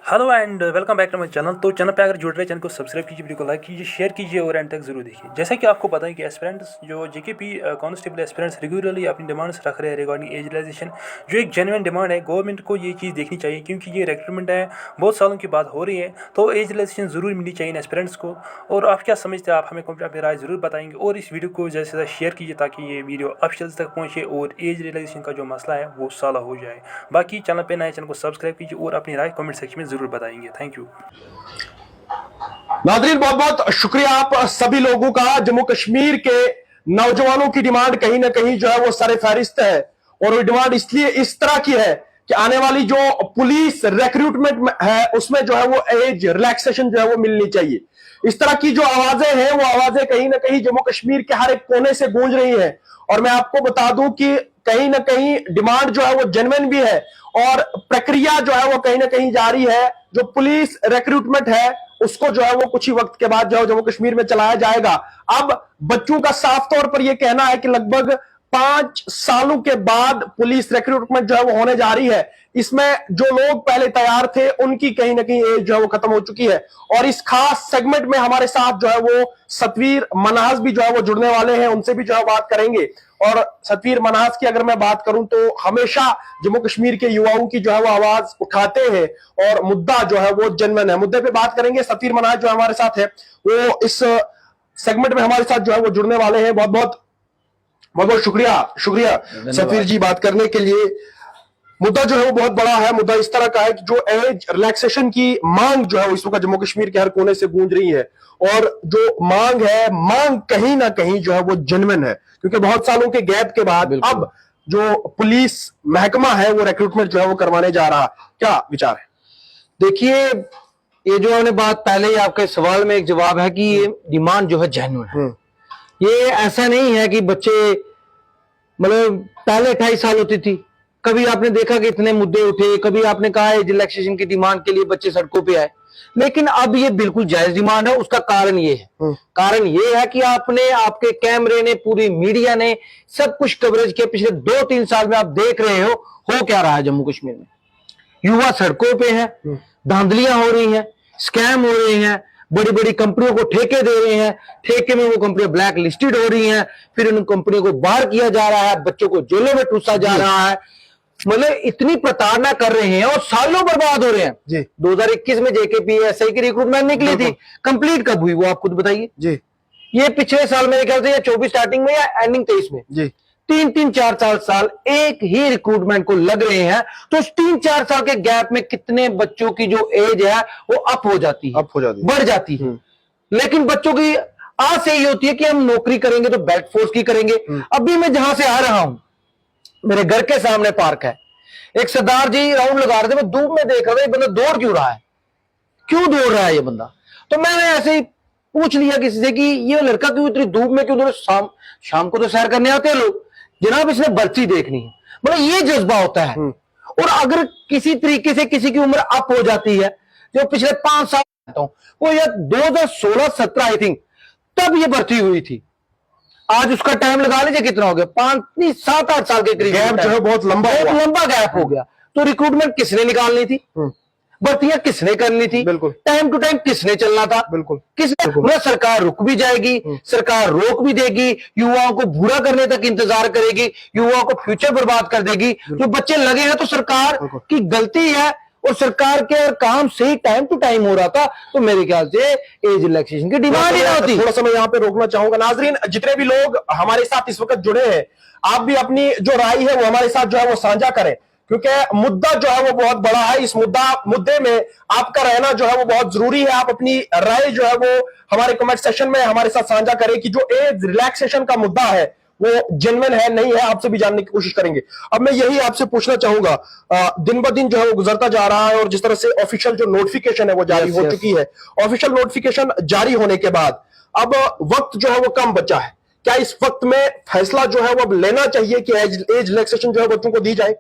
Hello and welcome back to my channel. तो channel पे अगर जुड़ रहे हैं, चैनल को सब्सक्राइब कीजिए, वीडियो को लाइक कीजिए, शेयर कीजिए और एंड तक जरूर देखिए। जैसा कि आपको पता है कि एस्पिरेंट्स जो जेकेपी कांस्टेबल एस्पिरेंट्स रेगुलरली अपनी डिमांड्स रख रहे हैं रिगार्डिंग एज रिलैक्सेशन, जो एक जेन्युइन डिमांड है। गवर्नमेंट को ये चीज़ देखनी चाहिए क्योंकि ये रिक्रूटमेंट है, बहुत सालों की बात हो रही है, तो एज रिलैक्सेशन ज़रूर मिलनी चाहिए एस्पिरेंट्स को। और आप क्या समझते हैं, आप हमें कमेंट अपनी राय ज़रूर बताएंगे और इस वीडियो को ज़्यादा से ज़्यादा शेयर कीजिए ताकि ये वीडियो ऑफिशियल तक पहुँचे और एज रिलैक्सेशन का जो मसला है वो साला हो जाए। बाकी चैनल पे नए, चैनल को सब्सक्राइब कीजिए और अपनी राय कमेंट सेक्शन में ज़रूर बताएंगे। Thank you. नाज़रीन, बहुत बहुत शुक्रिया आप सभी लोगों का। जम्मू कश्मीर के नौजवानों की डिमांड कहीं ना कहीं जो है वो सरे फहरिस्त है और वो डिमांड इसलिए इस तरह की है कि आने वाली जो पुलिस रिक्रूटमेंट है उसमें जो है वो एज रिलैक्सेशन जो है वो मिलनी चाहिए। इस तरह की जो आवाजें हैं वो आवाजें कहीं ना कहीं जम्मू कश्मीर के हर एक कोने से गूंज रही है और मैं आपको बता दूं कि कहीं ना कहीं डिमांड जो है वो जेन्युइन भी है और प्रक्रिया जो है वो कहीं ना कहीं जारी है। जो पुलिस रिक्रूटमेंट है उसको जो है वो कुछ ही वक्त के बाद जो है जम्मू कश्मीर में चलाया जाएगा। अब बच्चों का साफ तौर पर यह कहना है कि लगभग 5 सालों के बाद पुलिस रिक्रूटमेंट जो है वो होने जा रही है। इसमें जो लोग पहले तैयार थे उनकी कहीं ना कहीं एज जो है वो खत्म हो चुकी है और इस खास सेगमेंट में हमारे साथ जो है वो सतवीर मनाज भी जो है वो जुड़ने वाले हैं, उनसे भी जो है बात करेंगे। और सतवीर मनाज की अगर मैं बात करूं तो हमेशा जम्मू कश्मीर के युवाओं की जो है वो आवाज उठाते हैं और मुद्दा जो है वो जेन्युइन है। मुद्दे पे बात करेंगे। सतवीर मनाज जो हमारे साथ है वो इस सेगमेंट में हमारे साथ जो है वो जुड़ने वाले हैं। बहुत बहुत शुक्रिया सतवीर जी बात करने के लिए। मुद्दा जो है वो बहुत बड़ा है। मुद्दा इस तरह का है कि जो एज रिलैक्सेशन की मांग जो है वो इस वक्त जम्मू कश्मीर के हर कोने से गूंज रही है और जो मांग कहीं ना कहीं जो है वो जेन्युइन है क्योंकि बहुत सालों के गैप के बाद अब जो पुलिस महकमा है वो रिक्रूटमेंट जो है वो करवाने जा रहा। क्या विचार है? देखिए, ये जो हमने बात पहले ही आपके सवाल में एक जवाब है कि ये डिमांड जो है जेन्युइन है। ये ऐसा नहीं है कि बच्चे मतलब पहले 28 साल होती थी, कभी आपने देखा कि इतने मुद्दे उठे, कभी आपने कहा है रिलैक्सेशन की डिमांड के लिए बच्चे सड़कों पे आए, लेकिन अब ये बिल्कुल जायज डिमांड है। उसका कारण ये है कि आपने, आपके कैमरे ने, पूरी मीडिया ने सब कुछ कवरेज किया। पिछले 2-3 साल में आप देख रहे हो क्या रहा है जम्मू कश्मीर में। युवा सड़कों पे है, धांधलियां हो रही हैं, स्कैम हो रहे हैं, बड़ी बड़ी कंपनियों को ठेके दे रहे हैं, ठेके में वो कंपनियां ब्लैक लिस्टेड हो रही हैं, फिर उन कंपनियों को बाहर किया जा रहा है, बच्चों को जेलों में ठूसा जा रहा है। मतलब इतनी प्रताड़ना कर रहे हैं और सालों बर्बाद हो रहे हैं जी। 2021 में जेकेपीएसआई की रिक्रूटमेंट निकली थी, कंप्लीट कब हुई वो आप खुद बताइए जी। ये पिछले साल मेरे ख्याल से 24 स्टार्टिंग में या एंडिंग 23 में जी। 3-4 साल एक ही रिक्रूटमेंट को लग रहे हैं। तो 3-4 साल के गैप में कितने बच्चों की जो एज है वो अप हो जाती है, बढ़ जाती है। लेकिन बच्चों की आस यही होती है कि हम नौकरी करेंगे तो बेल्ट फोर्स की करेंगे। अभी मैं जहां से आ रहा हूं, मेरे घर के सामने पार्क है, एक सरदार जी राउंड लगा रहे थे, मैं धूप में देख रहा था ये बंदा दौड़ क्यों रहा है, क्यों दौड़ रहा है ये बंदा। तो मैंने ऐसे ही पूछ लिया किसी से कि ये लड़का क्यों इतनी धूप में क्यों दौड़। शाम को तो सैर करने आते हैं लोग, जनाब इसने भर्ती देखनी है। मतलब ये जज्बा होता है। और अगर किसी तरीके से किसी की उम्र अप हो जाती है, जो पिछले 5 साल वो या 2016-17 आई थिंक तब ये भर्ती हुई थी, आज उसका टाइम लगा लीजिए कितना हो गया, 7-8 साल के करीब गैप जो है बहुत लंबा गैप हो गया। तो रिक्रूटमेंट किसने निकालनी थी, भर्तियां किसने करनी थी, टाइम टू टाइम किसने चलना था, किसने। सरकार रुक भी जाएगी, सरकार रोक भी देगी, युवाओं को बुरा करने तक इंतजार करेगी, युवाओं को फ्यूचर बर्बाद कर देगी। जो बच्चे लगे हैं तो सरकार की गलती है और सरकार के काम सही टाइम टू टाइम हो रहा था, तो मेरे ख्याल से एज रिलैक्सेशन की डिमांड ही ना होती। थोड़ा सा मैं यहाँ पे रोकना चाहूंगा। नाजरीन, जितने भी लोग हमारे साथ इस वक्त जुड़े हैं, आप भी अपनी जो राय है वो हमारे साथ जो है वो साझा करें क्योंकि मुद्दा जो है वो बहुत बड़ा है। इस मुद्दे में आपका रहना जो है वो बहुत जरूरी है। आप अपनी राय जो है वो हमारे कमेंट सेक्शन में हमारे साथ साझा करें कि जो एज रिलैक्सेशन का मुद्दा है वो जेन्युइन है नहीं है, आपसे भी जानने की कोशिश करेंगे। अब मैं यही आपसे पूछना चाहूंगा, दिन ब दिन जो है वो गुजरता जा रहा है और जिस तरह से ऑफिशियल जो नोटिफिकेशन है वो जारी हो चुकी है, ऑफिशियल नोटिफिकेशन जारी होने के बाद अब वक्त जो है वो कम बचा है। क्या इस वक्त में फैसला जो है वो अब लेना चाहिए कि एज रिलैक्सेशन जो है बच्चों को दी जाए?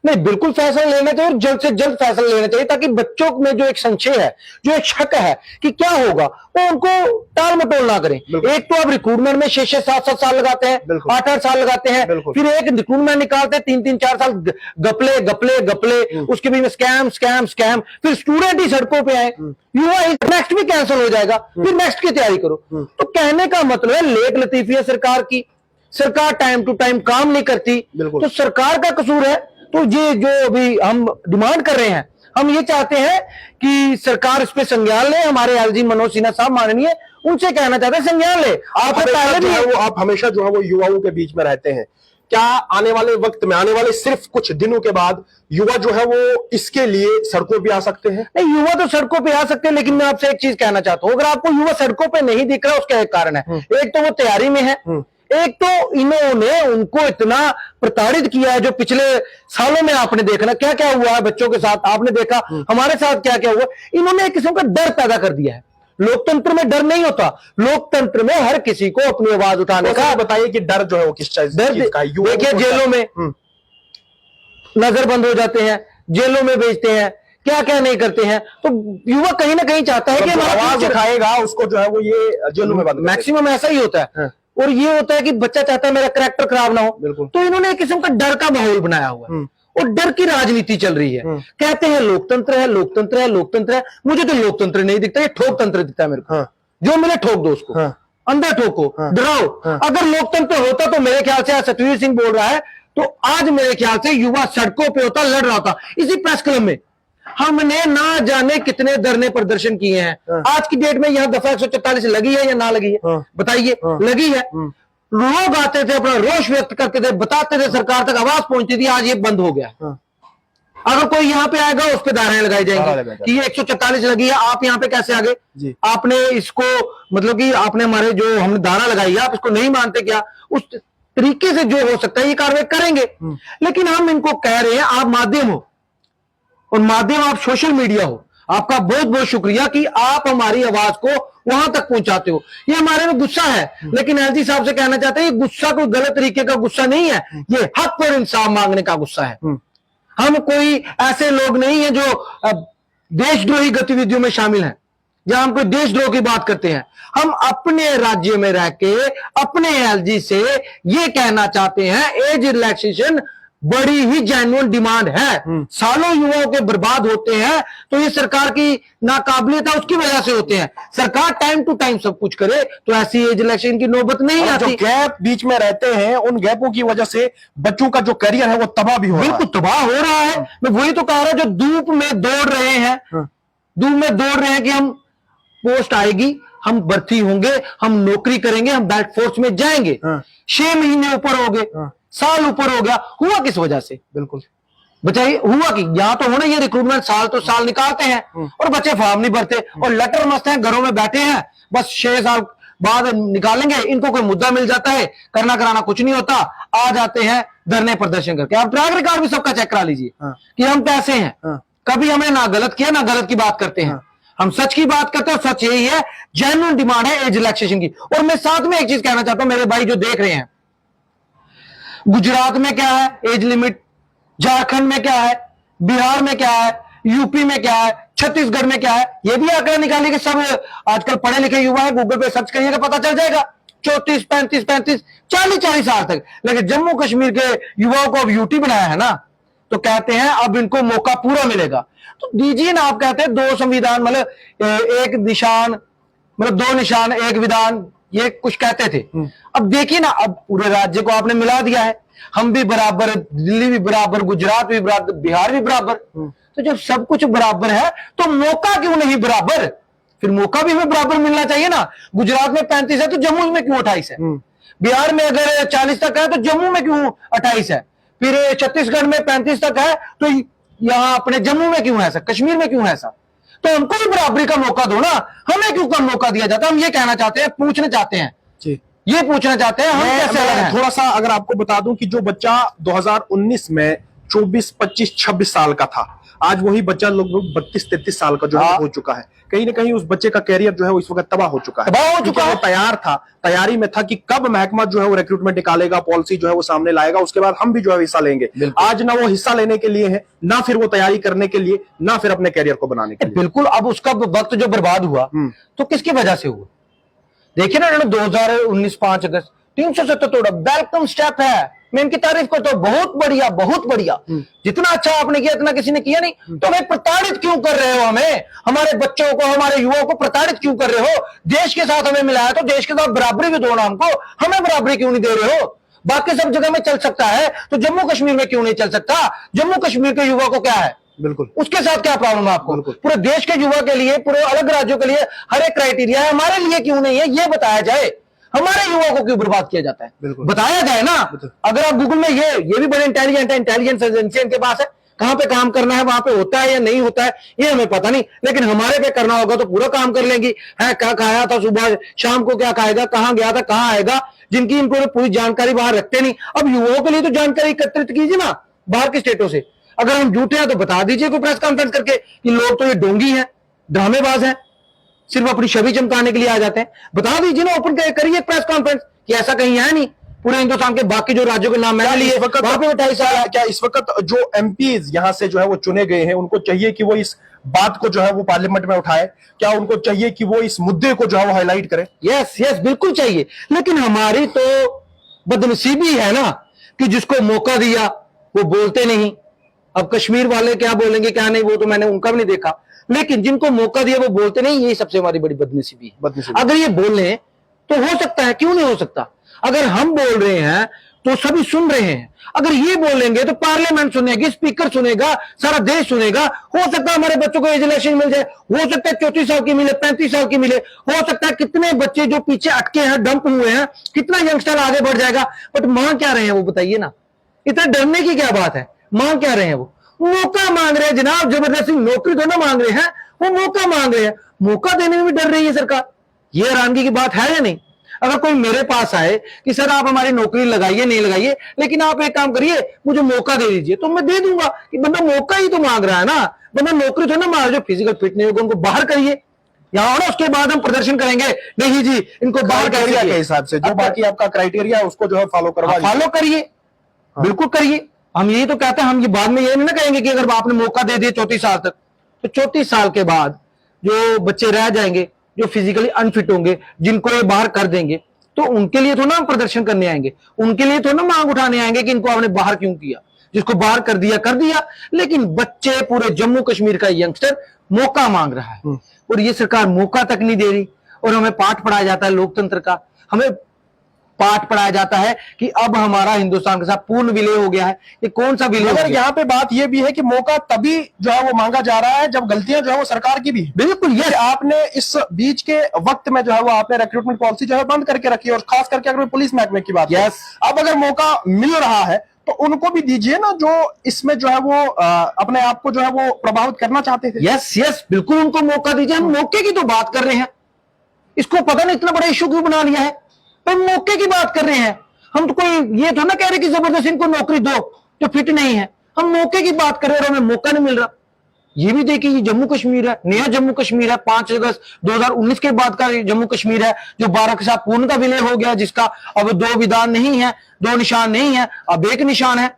नहीं, बिल्कुल फैसला लेना चाहिए और जल्द से जल्द फैसला लेना चाहिए, ताकि बच्चों में जो एक संशय है, जो एक शक है कि क्या होगा, वो उनको टाल मटोल ना करें। एक तो अब रिक्रूटमेंट में 6-6, 7-7 साल लगाते हैं, 8-8 साल लगाते हैं, फिर एक रिक्रूटमेंट निकालते हैं 3-3, 4 साल गपले गपले गपले, उसके बीच में स्कैम स्कैम स्कैम, फिर स्टूडेंट ही सड़कों पे आए, युवा नेक्स्ट भी कैंसिल हो जाएगा, फिर नेक्स्ट की तैयारी करो। तो कहने का मतलब है लेट लतीफी है सरकार की, सरकार टाइम टू टाइम काम नहीं करती, तो सरकार का कसूर है। तो ये जो अभी हम डिमांड कर रहे हैं, हम ये चाहते हैं कि सरकार इस पे संज्ञान ले। हमारे एलजी मनोज सिन्हा साहब माननीय, उनसे कहना चाहते हैं संज्ञान ले। आप हमेशा जो है वो युवाओं के बीच में रहते हैं, क्या आने वाले वक्त में, आने वाले सिर्फ कुछ दिनों के बाद युवा जो है वो इसके लिए सड़कों पे आ सकते हैं? नहीं, युवा तो सड़कों पे आ सकते हैं, लेकिन मैं आपसे एक चीज कहना चाहता हूं, अगर आपको युवा सड़कों पे नहीं दिख रहा, उसका एक कारण है। एक तो वो तैयारी में है, एक तो इन्होंने उनको इतना प्रताड़ित किया है, जो पिछले सालों में आपने देखना क्या क्या हुआ है बच्चों के साथ, आपने देखा हमारे साथ क्या क्या हुआ। इन्होंने एक किस्म का डर पैदा कर दिया है। लोकतंत्र में डर नहीं होता, लोकतंत्र में हर किसी को अपनी आवाज उठाने का। बताइए कि डर जो है वो किस चीज का है? देखिए, जेलों में नजरबंद हो जाते हैं, जेलों में भेजते हैं, क्या क्या नहीं करते हैं। तो युवा कहीं ना कहीं चाहता है कि हमारा आवाज उठाएगा, उसको जो है वो ये जेलों में बंद। मैक्सिमम ऐसा ही होता है। और ये होता है कि बच्चा चाहता है मेरा कैरेक्टर खराब ना हो, तो इन्होंने एक किस्म का डर का माहौल बनाया हुआ है, और डर की राजनीति चल रही है। कहते हैं लोकतंत्र है, लोकतंत्र है, लोकतंत्र है। मुझे तो लोकतंत्र नहीं दिखता, ये ठोक तंत्र दिखता है मेरे को। जो मिले ठोक दो उसको, अंदर ठोको, डराओ। अगर लोकतंत्र होता तो मेरे ख्याल से सतवीर सिंह बोल रहा है, तो आज मेरे ख्याल से युवा सड़कों पे होता, लड़ रहा होता। इसी प्रेस क्लब में हमने ना जाने कितने धरने प्रदर्शन किए हैं। आज की डेट में यहाँ दफा 144 लगी है या ना लगी है? बताइए, लगी है। लोग आते थे, अपना रोष व्यक्त करते थे, बताते थे, सरकार तक आवाज पहुंचती थी। आज ये बंद हो गया। अगर कोई यहाँ पे आएगा, उस पर धाराएं लगाई जाएंगी कि ये 144 लगी है, आप यहाँ पे कैसे आ गए? आपने इसको, मतलब कि आपने हमारे जो हमने धारा लगाई है, आप इसको नहीं मानते क्या? उस तरीके से जो हो सकता है ये कार्रवाई करेंगे। लेकिन हम इनको कह रहे हैं, आप माध्यम हो, और माध्यम आप सोशल मीडिया हो। आपका बहुत बहुत शुक्रिया कि आप हमारी आवाज को वहां तक पहुंचाते हो। ये हमारे में गुस्सा है, लेकिन एलजी साहब से कहना चाहते हैं, ये गुस्सा कोई गलत तरीके का गुस्सा नहीं है, ये हक और इंसाफ मांगने का गुस्सा है। हम कोई ऐसे लोग नहीं है जो देशद्रोही गतिविधियों में शामिल हैं, जहां हम कोई देशद्रोह की बात करते हैं। हम अपने राज्य में रह के अपने एलजी से ये कहना चाहते हैं, एज रिलैक्सेशन बड़ी ही जेन्युइन डिमांड है। सालों युवाओं के बर्बाद होते हैं, तो ये सरकार की नाकाबिलियत है, उसकी वजह से होते हैं। सरकार टाइम टू टाइम सब कुछ करे तो ऐसी एज इलेक्शन की नौबत नहीं आती। जो गैप बीच में रहते हैं, उन गैपों की वजह से बच्चों का जो करियर है वो तबाह भी हो रहा है। बिल्कुल तबाह हो रहा है। मैं वही तो कह रहा हूं, जो धूप में दौड़ रहे हैं, धूप में दौड़ रहे हैं कि हम पोस्ट आएगी, हम भर्ती होंगे, हम नौकरी करेंगे, हम बैट फोर्स में जाएंगे। 6 महीने ऊपर हो गए, साल ऊपर हो गया, हुआ किस वजह से? बिल्कुल बताइए, हुआ कि यहां तो होना, ये रिक्रूटमेंट साल तो साल निकालते हैं और बच्चे फॉर्म नहीं भरते, और लटर मस्त हैं, घरों में बैठे हैं, बस 6 साल बाद निकालेंगे। इनको कोई मुद्दा मिल जाता है, करना कराना कुछ नहीं होता, आ जाते हैं धरने प्रदर्शन करके। आप ट्रैक रिकॉर्ड भी सबका चेक करा लीजिए कि हम कैसे हैं। कभी हमने ना गलत किया, ना गलत की बात करते हैं। हम सच की बात करते हैं, सच यही है, जेन्युइन डिमांड है एज रिलैक्सेशन की। और मैं साथ में एक चीज कहना चाहता हूं, मेरे भाई जो देख रहे हैं, गुजरात में क्या है एज लिमिट, झारखंड में क्या है, बिहार में क्या है, यूपी में क्या है, छत्तीसगढ़ में क्या है, ये भी आंकड़ा निकालिए कि सब आजकल पढ़े लिखे युवा है, गूगल पे सर्च करिएगा, पता चल जाएगा। 34, 35, 40 साल तक। लेकिन जम्मू कश्मीर के युवाओं को अब यूटी बनाया है ना, तो कहते हैं अब इनको मौका पूरा मिलेगा। तो दीजिए ना, आप कहते हैं 2 संविधान, मतलब एक निशान, मतलब 2 निशान 1 विधान, ये कुछ कहते थे। अब देखिए ना, अब पूरे राज्य को आपने मिला दिया है, हम भी बराबर, दिल्ली भी बराबर, गुजरात भी बराबर, बिहार भी बराबर। तो जब सब कुछ बराबर है तो मौका क्यों नहीं बराबर? फिर मौका भी हमें बराबर मिलना चाहिए ना। गुजरात में 35 है तो जम्मू में क्यों 28 है? बिहार में अगर 40 तक है तो जम्मू में क्यों 28 है? फिर छत्तीसगढ़ में 35 तक है तो यहां अपने जम्मू में क्यों है ऐसा, कश्मीर में क्यों है ऐसा? तो हमको भी बराबरी का मौका दो ना, हमें क्यों कम मौका दिया जाता है? हम ये कहना चाहते हैं, पूछना चाहते हैं जी, ये पूछना चाहते हैं हम कैसे अलग हैं? थोड़ा सा अगर आपको बता दूं कि जो बच्चा 2019 में 24, 25, 26 साल का था, आज वही बच्चा लगभग 32-33 साल का जो है हो चुका है। कहीं ना कहीं उस बच्चे का कैरियर जो है वो इस वक्त तबाह हो चुका है। वो तैयार था, तैयारी में था कि कब महकमा जो है वो रिक्रूटमेंट निकालेगा, पॉलिसी जो है वो सामने लाएगा, उसके बाद हम भी जो है हिस्सा लेंगे। आज ना वो हिस्सा लेने के लिए है, ना फिर वो तैयारी करने के लिए, ना फिर अपने कैरियर को बनाने के लिए। बिल्कुल। अब उसका वक्त जो बर्बाद हुआ तो किसकी वजह से हुआ? देखिए ना, 2019 5 अगस्त 370 तोड़ा, वेलकम स्टेप है। मैं इनकी तारीफ करता हूं, बहुत बढ़िया, बहुत बढ़िया। जितना अच्छा आपने किया इतना किसी ने किया नहीं। तो भाई प्रताड़ित क्यों कर रहे हो हमें? हमारे बच्चों को, हमारे युवाओं को प्रताड़ित क्यों कर रहे हो? देश के साथ हमें मिलाया तो देश के साथ बराबरी भी दो ना हमको, हमें बराबरी क्यों नहीं दे रहे हो? बाकी सब जगह में चल सकता है तो जम्मू कश्मीर में क्यों नहीं चल सकता? जम्मू कश्मीर के युवा को क्या है, बिल्कुल उसके साथ क्या प्रॉब्लम है आपको? पूरे देश के युवा के लिए, पूरे अलग राज्यों के लिए हर एक क्राइटेरिया है, हमारे लिए क्यों नहीं है ये बताया जाए। हमारे युवाओं को क्यों बर्बाद किया जाता है, बताया जाए ना। अगर आप गूगल में ये भी बड़े इंटेलिजेंट है, इंटेलिजेंस एजेंसी इनके पास है, कहां पे काम करना है वहां पे होता है या नहीं होता है ये हमें पता नहीं, लेकिन हमारे पे करना होगा तो पूरा काम कर लेंगी। है क्या खाया था सुबह, शाम को क्या खाएगा, कहां गया था, कहां आएगा, जिनकी इनको पूरी जानकारी बाहर रखते नहीं। अब युवाओं के लिए तो जानकारी एकत्रित कीजिए ना बाहर के स्टेटों से। अगर हम झूठे हैं तो बता दीजिए कोई प्रेस कॉन्फ्रेंस करके कि लोग तो ये डोंगी हैं, ड्रामेबाज हैं, सिर्फ अपनी छवि चमकाने के लिए आ जाते हैं। बता दीजिए ना, ओपन करिए प्रेस कॉन्फ्रेंस कि ऐसा कहीं है नहीं। पूरे हिंदुस्तान के बाकी जो राज्यों के नाम मैंने लिए वहां पे 28 साल। क्या इस वक्त जो एमपीज यहां से जो है वो चुने गए हैं, उनको चाहिए कि वो इस बात को जो है वो पार्लियामेंट में उठाए? क्या उनको चाहिए कि वो इस मुद्दे को जो है वो हाईलाइट करें? यस यस, बिल्कुल चाहिए। लेकिन हमारी तो बदनसीबी है ना कि जिसको मौका दिया वो बोलते नहीं। अब कश्मीर वाले क्या बोलेंगे क्या नहीं वो तो मैंने उनका भी नहीं देखा, लेकिन जिनको मौका दिया वो बोलते नहीं। यही सबसे हमारी बड़ी बदनसीबी है। अगर ये बोले तो हो सकता है, क्यों नहीं हो सकता? अगर हम बोल रहे हैं तो सभी सुन रहे हैं, अगर ये बोलेंगे तो पार्लियामेंट सुनेगी, स्पीकर सुनेगा, सारा देश सुनेगा। हो सकता है हमारे बच्चों को एज इलेक्शन मिल जाए, हो सकता है 34 साल की मिले, 35 साल की मिले, हो सकता है कितने बच्चे जो पीछे अटके हैं, डंप हुए हैं, कितना यंगस्टर आगे बढ़ जाएगा। बट मांग क्या रहे हैं वो बताइए ना, इतना डरने की क्या बात है? मांग क्या रहे हैं वो? मौका मांग रहे हैं जनाब, जबरदस्ती नौकरी तो ना मांग रहे हैं, वो मौका मांग रहे हैं। मौका देने में भी डर रही है सरकार। ये हैरानगी की बात है या नहीं? अगर कोई मेरे पास आए कि सर आप हमारी नौकरी लगाइए, नहीं लगाइए, लेकिन आप एक काम करिए मुझे मौका दे दीजिए, तो मैं दे दूंगा। कि बंदा मौका ही तो मांग रहा है ना, बंदा नौकरी तो ना मांग, जो फिजिकल फिट नहीं होगा उनको बाहर करिए यहाँ ना, उसके बाद हम प्रदर्शन करेंगे। नहीं जी, इनको बाहर क्राइटेरिया के हिसाब से जो बाकी आपका क्राइटेरिया है उसको जो है फॉलो करिए, बिल्कुल करिए। हम यही तो कहते हैं, हम ये बाद में ये नहीं ना कहेंगे कि अगर आपने मौका दे दिया 34 साल तक, तो 34 साल के बाद जो बच्चे रह जाएंगे, जो फिजिकली अनफिट होंगे, जिनको ये बाहर कर देंगे, तो उनके लिए तो ना हम प्रदर्शन करने आएंगे, उनके लिए तो ना मांग उठाने आएंगे कि इनको आपने बाहर क्यों किया। जिसको बाहर कर दिया। लेकिन बच्चे, पूरे जम्मू कश्मीर का यंगस्टर मौका मांग रहा है और ये सरकार मौका तक नहीं दे रही। और हमें पाठ पढ़ाया जाता है लोकतंत्र का, हमें पाठ पढ़ाया जाता है कि अब हमारा हिंदुस्तान के साथ पूर्ण विलय हो गया है। ये कौन सा विलय? मगर यहाँ पे बात ये भी है कि मौका तभी जो है वो मांगा जा रहा है जब गलतियां जो है वो सरकार की भी। बिल्कुल, ये आपने इस बीच के वक्त में जो है वो आपने रिक्रूटमेंट पॉलिसी जो है बंद करके रखी है, और खास करके अगर पुलिस महकमे की बात है, अब अगर मौका मिल रहा है तो उनको भी दीजिए ना, जो इसमें जो है वो अपने आप को जो है वो प्रभावित करना चाहते थे। यस, बिल्कुल उनको मौका दीजिए। हम मौके की तो बात कर रहे हैं, इसको पता नहीं इतना बड़ा इशू क्यों बना लिया है। हम मौके की बात कर रहे हैं, हम तो कोई ये तो ना कह रहे कि जबरदस्ती इनको नौकरी दो जो फिट नहीं है। हम मौके की बात कर रहे हैं और हमें मौका नहीं मिल रहा। ये भी देखिए, ये जम्मू कश्मीर है, नया जम्मू कश्मीर है, 5 अगस्त 2019 के बाद का जम्मू कश्मीर है, जो 12 के साथ पूर्ण का विलय हो गया, जिसका अब 2 विधान नहीं है, 2 निशान नहीं है, अब 1 निशान है।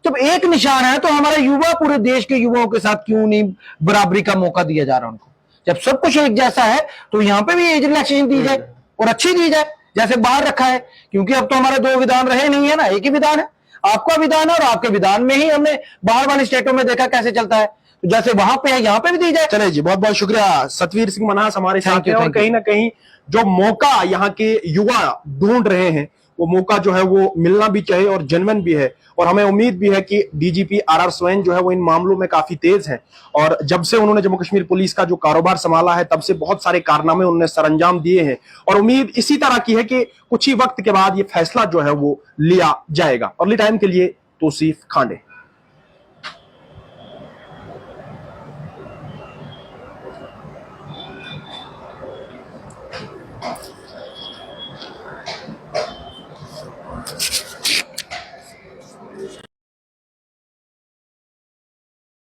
जब 1 निशान है तो हमारे युवा, पूरे देश के युवाओं के साथ क्यों नहीं बराबरी का मौका दिया जा रहा उनको? जब सब कुछ एक जैसा है तो यहाँ पे भी एज रिलैक्सेशन दी जाए और अच्छी दी जाए, जैसे बाहर रखा है। क्योंकि अब तो हमारे 2 विधान रहे नहीं है ना, एक ही विधान है। आपका विधान है और आपके विधान में ही हमने बाहर वाली स्टेटों में देखा कैसे चलता है, तो जैसे वहां पे है यहाँ पे भी दी जाए। चले जी, बहुत बहुत शुक्रिया। सतवीर सिंह मन्हास हमारे साथ हैं, और कहीं ना कहीं जो मौका यहाँ के युवा ढूंढ रहे हैं वो मौका जो है वो मिलना भी चाहिए और जेन्युइन भी है। और हमें उम्मीद भी है कि डीजीपी आर स्वैन जो है वो इन मामलों में काफी तेज हैं, और जब से उन्होंने जम्मू कश्मीर पुलिस का जो कारोबार संभाला है तब से बहुत सारे कारनामे उन्होंने सरअंजाम दिए हैं, और उम्मीद इसी तरह की है कि कुछ ही वक्त के बाद ये फैसला जो है वो लिया जाएगा। अर्ली टाइम के लिए तौसीफ खांडे।